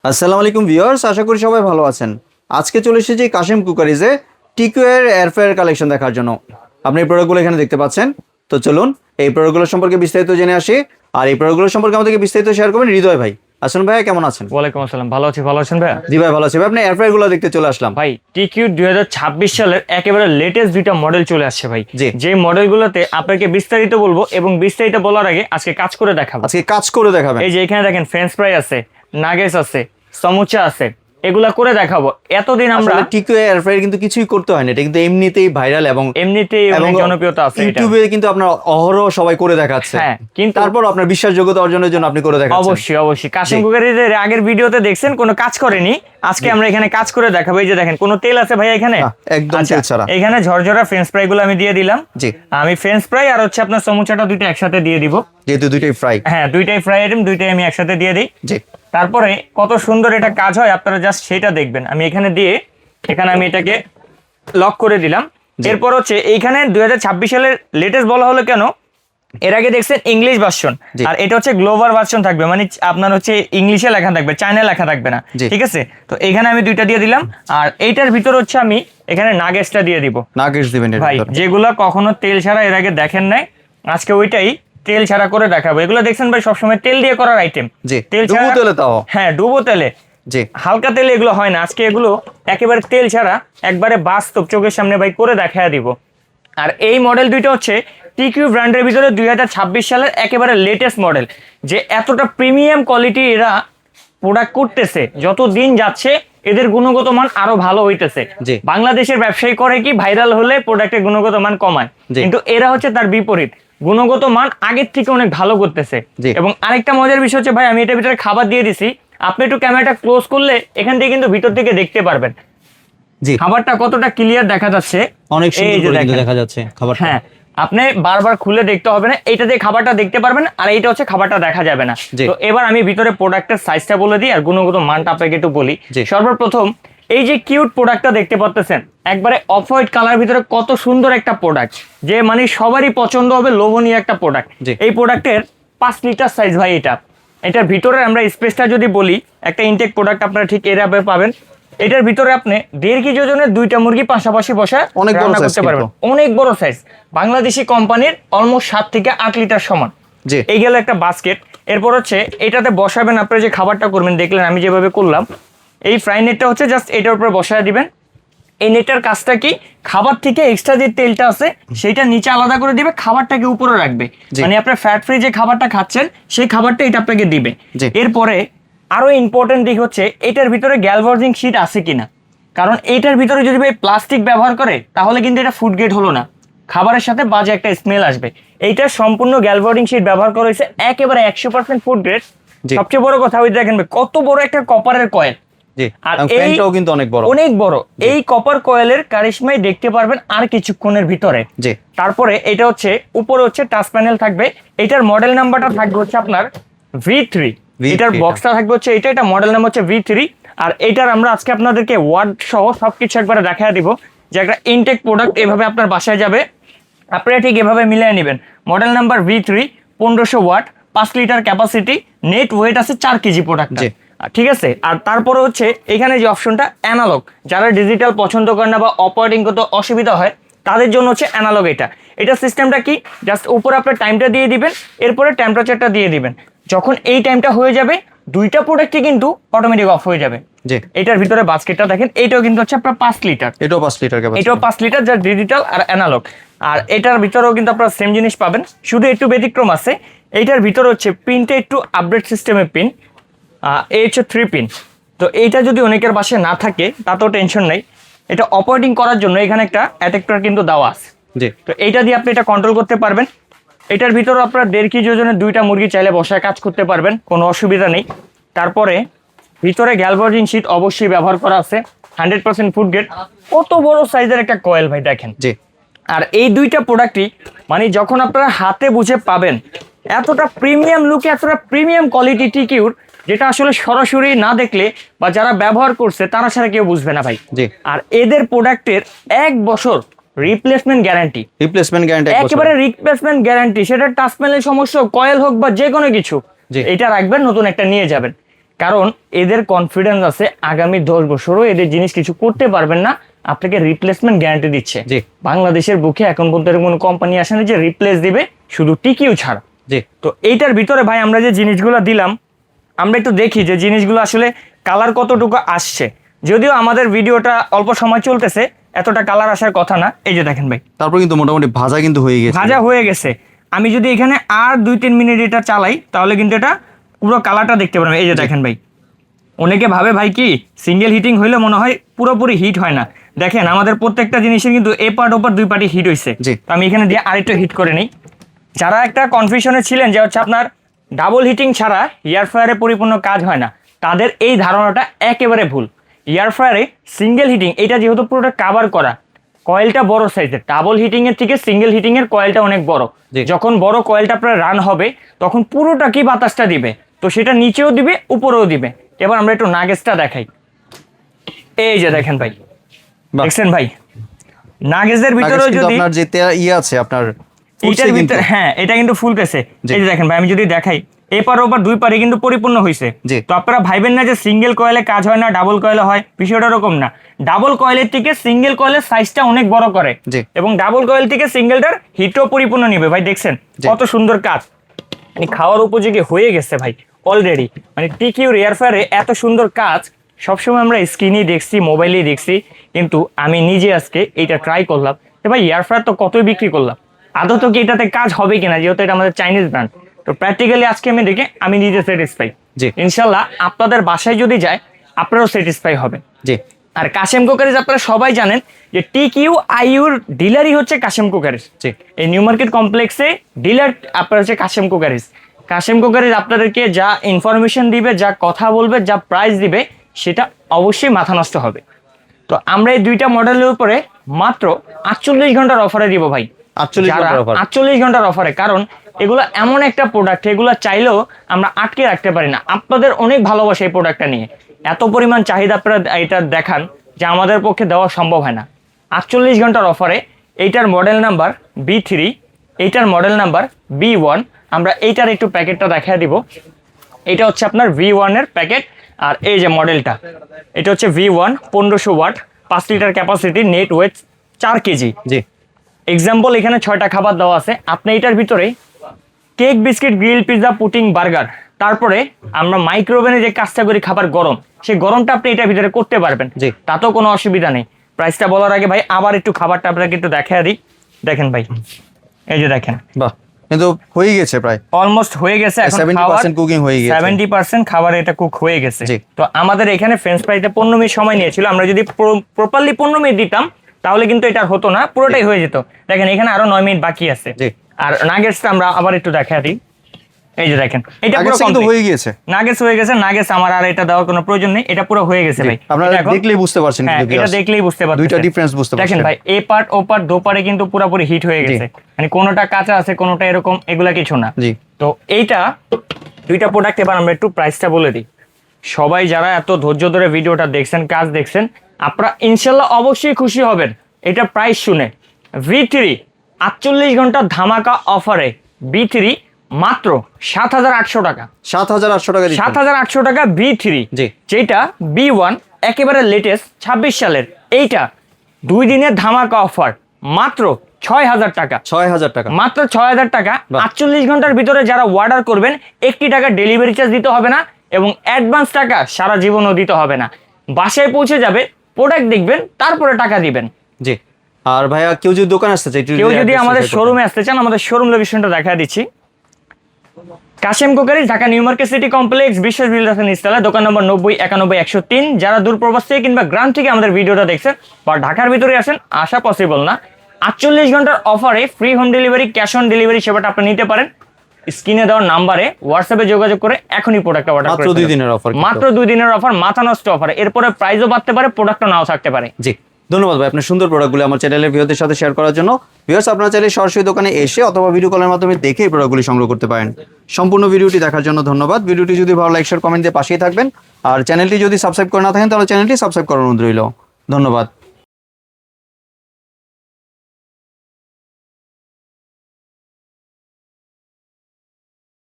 আসসালামু আলাইকুম ভিউয়ার্স, আশা করি সবাই ভালো আছেন। আজকে চলে এসেছি কাশিম কুকারিজে টিকিউ এর এয়ার ফ্রায়ার কালেকশন দেখার জন্য। আপনি এই প্রোডাক্টগুলো এখানে দেখতে পাচ্ছেন। তো চলুন এই প্রোডাক্টগুলো সম্পর্কে বিস্তারিত জেনে আসি। আর এই প্রোডাক্টগুলো সম্পর্কে আমাদেরকে বিস্তারিত শেয়ার করবেন হৃদয় ভাই। আসুন ভাই, কেমন আছেন? ওয়ালাইকুম আসসালাম, ভালো আছি। ভালো আছেন ভাই? জি ভাই, ভালো আছি ভাই। আপনি এয়ার ফ্রায়ারগুলো দেখতে চলে আসলাম ভাই টিকিউ 2026 সালের একেবারে লেটেস্ট দুইটা মডেল চলে আসছে ভাই। জি। যে মডেলগুলোতে আপনাকে বিস্তারিত বলবো এবং বিস্তারিত বলার আগে আজকে কাজ করে দেখাবো। আজকে কাজ করে দেখাবেন। এই যে এখানে দেখেন ফ্রেঞ্চ ফ্রাই আছে, নাগেটস আছে, সমুচা আছে, এগুলা করে দেখাবো। এতদিন আমরা টিকিউ এয়ার ফ্রায়ার কিন্তু কিছুই করতে হয় না, এটা কিন্তু এমনিতেই ভাইরাল এবং এমনিতেই অনেক জনপ্রিয়তা আছে। এটা ইউটিউবে কিন্তু আপনার অহরহ সবাই করে দেখাচ্ছে। হ্যাঁ, কিন্তু তারপর আপনার বিশ্বাসযোগ্যতা অর্জনের জন্য আপনি করে দেখাচ্ছেন। অবশ্যই অবশ্যই কাশিম কুকারিজের আগের ভিডিওতে দেখছেন কোনো কাজ করেনি, আজকে আমরা এখানে কাজ করে দেখাবো। এই যে দেখেন কোনো তেল আছে ভাই এখানে? একদম তেল ছাড়া। এখানে ঝরঝরা ফ্রেঞ্চ ফ্রাই গুলো আমি দিয়ে দিলাম। জি। আমি ফ্রেঞ্চ ফ্রাই আর হচ্ছে আপনার সমুচাটা দুইটা একসাথে দিয়ে দিব, যেহেতু দুইটাই ফ্রাই। হ্যাঁ দুইটাই ফ্রাই আইটেম, দুইটাই আমি একসাথে দিয়ে দিই। জি। তারপরে কত সুন্দর এটা কাজ হয় আপনারা জাস্ট সেটা দেখবেন। আমি এখানে দিয়ে এখানে আমি এটাকে লক করে দিলাম। এরপর হচ্ছে এইখানে 2026 সালের লেটেস্ট বলা হলো কেন, এর আগে দেখছেন ইংলিশ ভার্সন, আর এটা হচ্ছে গ্লোবাল ভার্সন থাকবে, মানে আপনার হচ্ছে ইংলিশে লেখা থাকবে, চায়না লেখা থাকবে না। ঠিক আছে, তো এখানে আমি দুইটা দিয়ে দিলাম। আর এইটার ভিতর হচ্ছে আমি এখানে নাগেটসটা দিয়ে দিব। নাগেটস দিবেন এর ভাই ভিতরে। যেগুলা কখনো তেল ছাড়া এর আগে দেখেন নাই, আজকে ওইটাই তেল ছাড়া করে দেখাবো। এগুলো দেখছেন ভাই সবসময় তেল দিয়ে করার আইটেম। জি। তেল ডুবো ছাড়া, তেলে তাও। হ্যাঁ ডুবো তেলে, জি। হালকা তেলে এগুলো হয় না। আজকে এগুলো একেবারে তেল ছাড়া একবারে বাস্তব চোখের সামনে ভাই করে দেখায় দিব। আর এই মডেল দুইটা হচ্ছে টিকিউ ব্র্যান্ডের ভিতরে 2026 সালের একেবারে লেটেস্ট মডেল। যে এতটা প্রিমিয়াম কোয়ালিটি এরা প্রোডাক্ট করতেছে, যত দিন যাচ্ছে এদের গুণগত মান আরো ভালো হইতেছে। জি। বাংলাদেশের ব্যবসায়ী করে কি ভাইরাল হলে প্রোডাক্টের গুণগত মান কমায়, কিন্তু এরা হচ্ছে তার বিপরীত, গুণগত মান আগের থেকে অনেক ভালো করতেছে। এবং আরেকটা মজার বিষয় হচ্ছে ভাই আমি এটার ভিতরে খাবার দিয়ে দিছি, আপনি একটু ক্যামেরাটা ক্লোজ করলে এখান থেকে কিন্তু ভিতর থেকে দেখতে পারবেন জি। খাবারটা কতটা ক্লিয়ার দেখা যাচ্ছে, অনেক এই সুন্দর যে করে কিন্তু দেখেন। দেখা যাচ্ছে খাবারটা। হ্যাঁ, আপনি বারবার খুলে দেখতে হবে না, এইটা দিয়ে খাবারটা দেখতে পারবেন, আর এইটা হচ্ছে খাবারটা দেখা যাবে না। জি। তো এবার আমি ভিতরে প্রোডাক্টের সাইজটা বলে দিই আর গুণগত মানটা আপনাকে একটু বলি। জি। সর্বপ্রথম এই যে কিউট প্রোডাক্টটা দেখতে পাচ্ছেন, একবারে অফ হোয়াইট কালার ভিতরে কত সুন্দর একটা প্রোডাক্ট, যে মানে সবারই পছন্দ হবে, লোভনীয় একটা প্রোডাক্ট। জি। এই প্রোডাক্টের 5 লিটার সাইজ ভাই এটা। এটার ভিতরে আমরা স্পেসটা যদি বলি, একটা ইনটেক প্রোডাক্ট আপনারা ঠিক এভাবে পাবেন। এটার ভিতরে আপনি 1.5 কেজি ওজনের দুইটা মুরগি পাশাপাশি বসে অনেক বড় রান্না size করতে পারবেন। কিন্তু। অনেক বড় সাইজ, বাংলাদেশি কোম্পানির অলমোস্ট 7 থেকে 8 লিটার সমান। জি। এই গেল একটা বাস্কেট। এরপর হচ্ছে এটাতে বসাবেন আপনারা যে খাবারটা করবেন, দেখলেন আমি যেভাবে করলাম। এই ফ্রাই নেটটা হচ্ছে জাস্ট এটার উপরে বসায় দিবেন। এই নেটের কাজটা কি, খাবার থেকে এক্সট্রা যে তেলটা আছে সেটা নিচে আলাদা করে দিবে, খাবারটাকে উপরে রাখবে। মানে আপনার ফ্যাট ফ্রি যে খাবারটা খাচ্ছেন সেই খাবারটা এটা আপনাকে দিবে। জি। এরপরে আরো ইম্পর্টেন্ট দিক হচ্ছে এটার ভিতরে গ্যালভার্জিং শীট আছে কিনা, কারণ এইটার ভিতরে যদি ভাই প্লাস্টিক ব্যবহার করে তাহলে কিন্তু এটা ফুড গ্রেড হলো না, খাবারের সাথে বাজে একটা স্মেল আসবে। এইটা সম্পূর্ণ গ্যালভার্জিং শীট ব্যবহার করা হয়েছে, একেবারে 100% ফুড গ্রেড। জি। সবচেয়ে বড় কথা ওই দেখেন ভাই, কত বড় একটা কপারের কয়েল। জি। আর আর ফ্যানটাও কিন্তু অনেক বড়। অনেক বড়। এই কপার কয়েলের কারিশমাই দেখতে পারবেন আর কিছুক্ষণের ভিতরে। জি। তারপরে এটা হচ্ছে উপরে হচ্ছে টাচ প্যানেল থাকবে। এটার মডেল নাম্বারটা থাকবে হচ্ছে আপনার V3। এটার বক্সটা থাকবে হচ্ছে এটা মডেল নাম্বার হচ্ছে V3। আর এটার আমরা আজকে আপনাদেরকে ওয়ার্ড সহ সবকিছু একবারে দেখায় দিব, যে একটা ইনটেক প্রোডাক্ট এভাবে আপনার বাসায় যাবে, আপনারা ঠিক এভাবে মিলিয়ে নেবেন। Model number V3, 1500 watt, 5 litre capacity, net weight আছে 4 কেজি প্রোডাক্ট। ঠিক আছে। আর তারপরে হচ্ছে এখানে যে অপশনটা অ্যানালগ, যারা ডিজিটাল পছন্দ করেন না বা অপারেটিং করতে অসুবিধা হয় তাদের জন্য হচ্ছে অ্যানালগ। এটা সিস্টেমটা কি, জাস্ট উপরে আপনার টাইমটা দিয়ে দিবেন, এরপরে টেম্পারেচারটা দিয়ে দিবেন। যখন এই টাইমটা হয়ে যাবে দুইটা প্রোডাক্টই কিন্তু অটোমেটিক অফ হয়ে যাবে। জি। এটার ভিতরে বাস্কেটটা দেখেন, এইটাও কিন্তু হচ্ছে আপনার 5 লিটার, এটাও 5 লিটার ক্যাপাসিটি। এটাও 5 লিটার, যা ডিজিটাল আর অ্যানালগ। আর এটার ভিতরেও কিন্তু আপনারা সেম জিনিস পাবেন, শুধু একটু ব্যতিক্রম আছে। এইটার ভিতরে হচ্ছে পিনটা একটু আপডেট সিস্টেমের পিন, এই হচ্ছে 3 পিন। তো এইটা যদি অনেকের বাসায় না থাকে তাতেও টেনশন নেই, এটা অপারেটিং করার জন্য এখানে একটা অ্যাডাপ্টার কিন্তু দেওয়া আছে। জি। তো এইটা দিয়ে আপনি এটা কন্ট্রোল করতে পারবেন। এটার ভিতরে আপনার 1.5 কেজি ওজনের দুইটা মুরগি চাইলে বসায় কাজ করতে পারবেন, কোনো অসুবিধা নেই। তারপরে ভিতরে গ্যালভার্জিং শীট অবশ্যই ব্যবহার করা আছে, 100% ফুড গ্রেড। কত বড় সাইজের একটা কয়েল ভাই দেখেন। জি। আর এই দুইটা প্রোডাক্টই মানে যখন আপনারা হাতে বুঝে পাবেন, এতটা প্রিমিয়াম লুকে, এতটা প্রিমিয়াম কোয়ালিটি টিকিউর, যেটা আসলে সরাসরি না দেখলে বা যারা ব্যবহার করছে তারা ছাড়া কেউ বুঝবে না ভাই। জি। আর এদের প্রোডাক্টের 1 বছর রিপ্লেসমেন্ট গ্যারান্টি, রিপ্লেসমেন্ট গ্যারান্টি একেবারে রিপ্লেসমেন্ট গ্যারান্টি। সেটা টাচ প্যানেলের সমস্যা, কয়েল হোক বা যে কোনো কিছু, এটা রাখবেন, নতুন একটা নিয়ে যাবেন। কারণ এদের কনফিডেন্স আছে আগামী 10 বছরও এদের জিনিস কিছু করতে পারবেন না, আপনাকে রিপ্লেসমেন্ট গ্যারান্টি দিচ্ছে। জি। বাংলাদেশের বুকে এখন পর্যন্ত কোনো কোম্পানি আসে না যে রিপ্লেস দিবে, শুধু টিকিউ ছাড়া। জি। তো এইটার ভিতরে ভাই আমরা যে জিনিসগুলো দিলাম, আমরা একটু দেখি যে জিনিসগুলো আসলে কালার কতটুকু আসছে। যদিও আমাদের ভিডিওটা অল্প সময় চলতেছে, এতটা কালার আসার কথা না। এই যে দেখেন ভাই, তারপর কিন্তু মোটামুটি ভাজা কিন্তু হয়ে গেছে। ভাজা হয়ে গেছে। আমি যদি এখানে আর 2-3 মিনিট এটা চালাই, তাহলে কিন্তু এটা পুরো কালারটা দেখতে পারবেন। এই যে দেখেন ভাই, অনেকে ভাবে ভাই কি সিঙ্গেল হিটিং হইলে মনে হয় পুরোপুরি হিট হয় না। দেখেন আমাদের প্রত্যেকটা জিনিসের কিন্তু এ পার্ট ওপার 2 পার্টি হিট হয়েছে। জি। তো আমি এখানে দিয়ে আরেকটু হিট করে নিই। যারা একটা কনফিউশনে ছিলেন যে হচ্ছে আপনার ডাবল হিটিং ছাড়া এয়ার ফ্রায়ারে পরিপূর্ণ কাজ হয় না, তাদের এই ধারণাটা একেবারে ভুল। এয়ার ফ্রায়ারে সিঙ্গেল হিটিং, এটা যেহেতু পুরোটা কাভার করা, কয়েলটা বড় সাইজের, ডাবল হিটিং এর থেকে সিঙ্গেল হিটিং এর কয়েলটা অনেক বড়। জি। যখন বড় কয়েলটা আপনার রান হবে তখন পুরোটা কি বাতাসটা দিবে, তো সেটা নিচেও দিবে উপরেও দিবে। এবার আমরা একটু নাগেজটা দেখাই। এই যে দেখেন ভাই, বাহ। দেখছেন ভাই, নাগেজের ভিতরেও নাগেজ কিন্তু যদি আপনার যে আছে আপনার ফুটছে এটার কিন্তু। ভিতরে, হ্যাঁ এটা কিন্তু ফুলতেছে। জি। এই যে দেখেন ভাই, আমি যদি দেখাই এপার ওপার 2 পারে কিন্তু পরিপূর্ণ হয়েছে। জি। তো আপনারা ভাইবেন না যে সিঙ্গেল কয়েলে কাজ হয় না, ডাবল কয়েলে হয়, বিষয়টা এরকম না। ডাবল কয়েলের থেকে সিঙ্গেল কয়েলের সাইজটা অনেক বড় করে, জি। এবং ডাবল কয়েল থেকে সিঙ্গেলটার হিটও পরিপূর্ণ নিবে। ভাই দেখছেন জি। কত সুন্দর কাজ, মানে খাওয়ার উপযোগী হয়ে গেছে ভাই অলরেডি। মানে টিকিউ এয়ার ফ্রায়ারে এত সুন্দর কাজ সবসময় আমরা স্ক্রিনেই দেখছি, মোবাইলেই দেখছি, কিন্তু আমি নিজে আজকে এইটা ট্রাই করলাম। ভাই এয়ার ফ্রায়ার তো কতই বিক্রি করলাম, আদৌ কি এটাতে কাজ হবে কিনা, যেহেতু এটা আমাদের চাইনিজ ব্র্যান্ড। তো প্র্যাকটিক্যালি আজকে আমি দেখে আমি নিজে স্যাটিসফাই। জি। ইনশাল্লাহ আপনাদের বাসায় যদি যায় আপনারাও স্যাটিসফাই হবেন। জি। আর কাশেম কুকারিজ আপনারা সবাই জানেন যে টিকিউ আইউর ডিলারই হচ্ছে কাশেম কুকারিজ। জি। এই নিউ মার্কেট কমপ্লেক্সে ডিলার আপনার হচ্ছে কাশেম কুকারিজ। কাশেম কুকারিজ আপনাদেরকে যা ইনফরমেশন দিবে, যা কথা বলবে, যা প্রাইস দিবে, সেটা অবশ্যই মাথা নষ্ট হবে। তো আমরা এই 2টা মডেলের উপরে মাত্র 48 ঘন্টার অফারে দিব ভাই। 48 যারা ঘন্টার অফার। 48 ঘন্টার অফারে, কারণ এগুলো এমন একটা প্রোডাক্ট, এগুলো চাইলেও আমরা আটকে রাখতে পারি না। আপনাদের অনেক ভালোবাসা এই প্রোডাক্টটা নিয়ে, এত পরিমাণ চাহিদা আপনারা এটা দেখান যে আমাদের পক্ষে দেওয়া সম্ভব হয় না। 48 ঘন্টার অফারে এইটার মডেল নাম্বার B3, এইটার মডেল নাম্বার B1। আমরা এইটার একটু প্যাকেটটা দেখায় দিব। এটা হচ্ছে আপনার V1 এর প্যাকেট, আর এই যে মডেলটা, এটা হচ্ছে V1 1500 watt, 5 litre capacity, net weight 4 KG. জি। এক্সাম্পল এখানে 6টা খাবার দেওয়া আছে। আপনি এটার ভিতরে cake, biscuit, grill, pizza, pudding, burger, তারপরে আমরা মাইক্রোওভেনে যে কাজটা করি খাবার গরম, সেই গরমটা আপনি এটার ভিতরে করতে পারবেন। জি। তাতেও কোনো অসুবিধা নেই। প্রাইসটা বলার আগে ভাই আবার একটু খাবারটা আপনাকে একটু দেখায় দিই। দেখেন ভাই, এই যে দেখেন, বাহ, কিন্তু হয়ে গেছে প্রায় অলমোস্ট হয়ে গেছে। এখন 70% কুকিং হয়ে গেছে। 70% খাবার এটা কুক হয়ে গেছে। জি। তো আমাদের এখানে ফ্রেঞ্চ ফ্রাইতে 15 মিনিট সময় নিয়েছিল। আমরা যদি প্রপারলি 15 মিনিট দিতাম তাহলে কিন্তু এটা হতো না, পুরোটাই হয়ে যেত। দেখেন এখানে আরো 9 মিনিট বাকি আছে। জি। আর নাগেটসটা আমরা আবার একটু দেখাই দিই। এই যে দেখেন, এটা আগে পুরো কিন্তু কমপ্লিট হয়ে গিয়েছে। নাগেটস হয়ে গেছে। নাগেটস আমার আর এটা দেওয়ার কোনো প্রয়োজন নেই, এটা পুরো হয়ে গেছে ভাই। আপনারা এটা এখন- দেখলেই বুঝতে পারছেন হ্যাঁ, কিন্তু এটা viewers, দেখলেই বুঝতে পারছেন দুইটা ডিফারেন্স বুঝতে দেখেন পারছেন। ভাই, এ পার্ট ও পার্ট দো পারে কিন্তু পুরোপুরি হিট হয়ে গেছে। মানে কোনোটা কাঁচা আছে, কোনোটা এরকম, এগুলা কিছু না। জি। তো এইটা 2টা প্রোডাক্ট। এবার আমরা একটু প্রাইসটা বলে দিই। সবাই যারা এত ধৈর্য ধরে ভিডিওটা দেখছেন, কাজ দেখছেন, আপনারা ইনশাল্লাহ অবশ্যই খুশি হবেন এটা প্রাইস শুনে। V3 48 ঘন্টা ধামাকা অফারে B3 মাত্র 7,800 টাকা। 7,800 টাকা দিচ্ছেন। 7,800 টাকা B3। জি। যেটা B1 একেবারে লেটেস্ট 26 সালের, এইটা 2 দিনের ধামাকা অফার মাত্র 6,000 টাকা। 6,000 টাকা। মাত্র 6,000 টাকা। বাহ। 48 ঘন্টার ভিতরে যারা অর্ডার করবেন 1 টাকা ডেলিভারি চার্জ দিতে হবে না, এবং অ্যাডভান্স টাকা সারা জীবনও দিতে হবে না। বাসায় পৌঁছে যাবে, প্রোডাক্ট দেখবেন, তারপরে টাকা দিবেন। জি। আর ভাইয়া কেউ যদি দোকান আসতে চায়, একটু কেউ যদি address আমাদের share করতেন। শোরুমে আসতে চান, আমাদের শোরুম লোকেশনটা দেখা দিচ্ছি। Kashem cookeries, Dhaka new market city complex, বিশ্বাস বিল্ডার্স নিচতলা, দোকান নম্বর 90 91 103। যারা দূরপ্রবাস থেকে কিংবা গ্রাম থেকে আমাদের ভিডিওটা দেখছেন বা ঢাকার ভিতরে আসেন, আসা পসিবল না, 48 ঘন্টার অফারে free home delivery, cash on delivery সেবাটা আপনি নিতে পারেন। স্ক্রিনে দেওয়ার নাম্বারে হোয়াটসঅ্যাপে যোগাযোগ করে এখনই প্রোডাক্টটা অর্ডার মাত্র করে 2 দিনের অফার। মাত্র 2 দিনের অফার, মাথা নষ্ট অফার। এরপরে প্রাইসও বাড়তে পারে, প্রোডাক্টও নাও থাকতে পারে। জি। ধন্যবাদ ভাই আপনার সুন্দর প্রোডাক্টগুলো আমার চ্যানেলের ভিউয়ারদের সাথে শেয়ার করার জন্য। ভিউয়ার্স, আপনারা চাইলে সরাসরি দোকানে এসে অথবা ভিডিও কলের মাধ্যমে দেখে এই প্রোডাক্টগুলি সংগ্রহ করতে পারেন। সম্পূর্ণ ভিডিওটি দেখার জন্য ধন্যবাদ। ভিডিওটি যদি ভালো লাইক শেয়ার কমেন্ট দিয়ে পাশেই থাকবেন। আর চ্যানেলটি যদি সাবস্ক্রাইব করে না থাকেন তাহলে চ্যানেলটি সাবস্ক্রাইব করার অনুরোধ রইল। ধন্যবাদ।